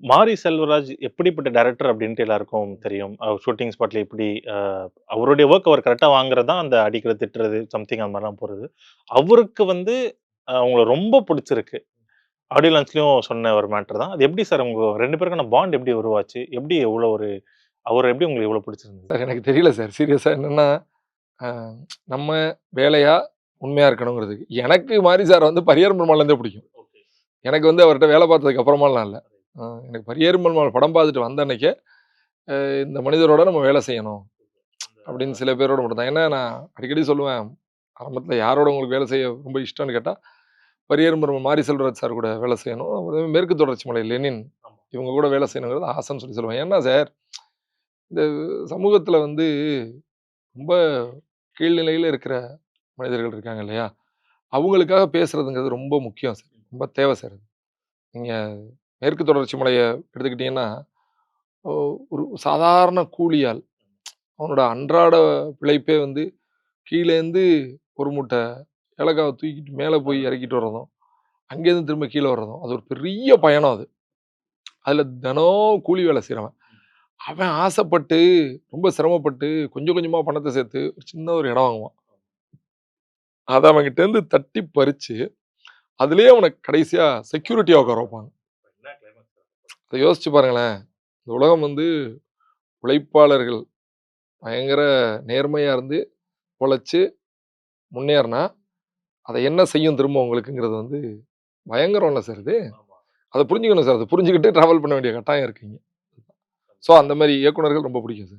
மாரி செல்வராஜ் எப்படிப்பட்ட டைரக்டர் அப்படின்ட்டு எல்லாருக்கும் தெரியும். அவர் ஷூட்டிங் ஸ்பாட்ல எப்படி அ அவருடைய வொர்க் அவர் கரெக்ட்டா வாங்குறது தான் அந்த அடிக்கிறது, திட்டுறது, சம்திங் அந்த மாரிலாம் போறது. அவருக்கு வந்து உங்கள ரொம்ப புடிச்சிருக்கு. ஆடியோ லான்ச்லயும் சொன்ன ஒரு மேட்டர் தான். அது எப்படி சார் உங்க 2 பேருக்கான பாண்ட் எப்படி உருவாச்சு? எப்படி எவ்வளோ ஒரு அவர எப்படி உங்களுக்கு இவ்வளோ பிடிச்சிருந்தது? சார் எனக்கு தெரியல சார். சீரியஸா என்னன்னா, அ நம்ம வேலையா, உண்மையா இருக்கணுங்கிறதுக்கு. எனக்கு மாரி சார வந்து பரியேறும் பெருமாள்லேருந்தே பிடிக்கும். ஓகே. எனக்கு வந்து அவர்ட்ட வேலை பார்த்ததுக்கு அப்புறமாலாம் இல்ல. எனக்கு பரியேறும் பெருமாள் படம் பார்த்துட்டு வந்த அன்னைக்கே, இந்த மனிதரோட நம்ம வேலை செய்யணும். அப்படின்னு சில பேரோட மட்டும் தான். ஏன்னா நான் அடிக்கடி சொல்லுவேன், ஆரம்பத்தில யாரோட உங்களுக்கு வேலை செய்ய ரொம்ப இஷ்டம்னு கேட்டா, பரியேறும் பெருமாள் மாரி செல்வராஜ் சார் கூட வேலை செய்யணும். அப்புறம் மேற்கு தொடர்ச்சி மலை லெனின் ஆமா. இவங்க கூட வேலை செய்யணுங்கிறது ஆசைன்னு சொல்லி சொல்லுவேன். ஏன்னா சார், இந்த சமூகத்தில வந்து ரொம்ப கீழ்நிலையில இருக்கிற மனிதர்கள் இருக்காங்க இல்லையா? அவங்களுக்காக பேசுறதுங்கிறது ரொம்ப முக்கியம் சார். ரொம்ப தேவை சார் அது. நீங்க மேற்கு தொடர்ச்சி மலைய எடுத்துக்கிட்டீங்கன்னா, ஒ ஒரு சாதாரண கூலி ஆள். அவனோட அன்றாட பிழைப்பே வந்து கீழேருந்து ஒரு மூட்டை ஏலக்காவ தூக்கிட்டு மேல போய் இறக்கிட்டு வர்றதும், அங்கேருந்து திரும்ப கீழ வர்றதும். அது ஒரு பெரிய பயணம் அது. அதுல தினம் கூலி வேலை செய்றவன். அவன் ஆசைப்பட்டு, ரொம்ப சிரமப்பட்டு, கொஞ்சம் கொஞ்சமா பணத்த சேர்த்து, ஒரு சின்ன ஒரு இடம் வாங்குவான். அத அவன்கிட்டேருந்து தட்டி பறிச்சு, அதிலேயே அவன கடைசியா செக்யூரிட்டியா உட்கார வைப்பாங்க. என்ன கிளைமாக்ஸ். அத யோசிச்சு பாருங்களேன். இந்த உலகம் வந்து உழைப்பாளர்கள் பயங்கர நேர்மையா இருந்து உழைச்சு முன்னேறுனா, அத என்ன செய்யும் திரும்ப உங்களுக்குங்கிறது வந்து பயங்கரம்ல சார் இது. ஆமா. அத புரிஞ்சுக்கணும் சார். அத புரிஞ்சுகிட்டு டிராவல் பண்ண வேண்டிய கட்டாயம் இருக்குங்க. ஸோ அந்த மாரி இயக்குனர்கள் ரொம்ப பிடிக்கும் சார்.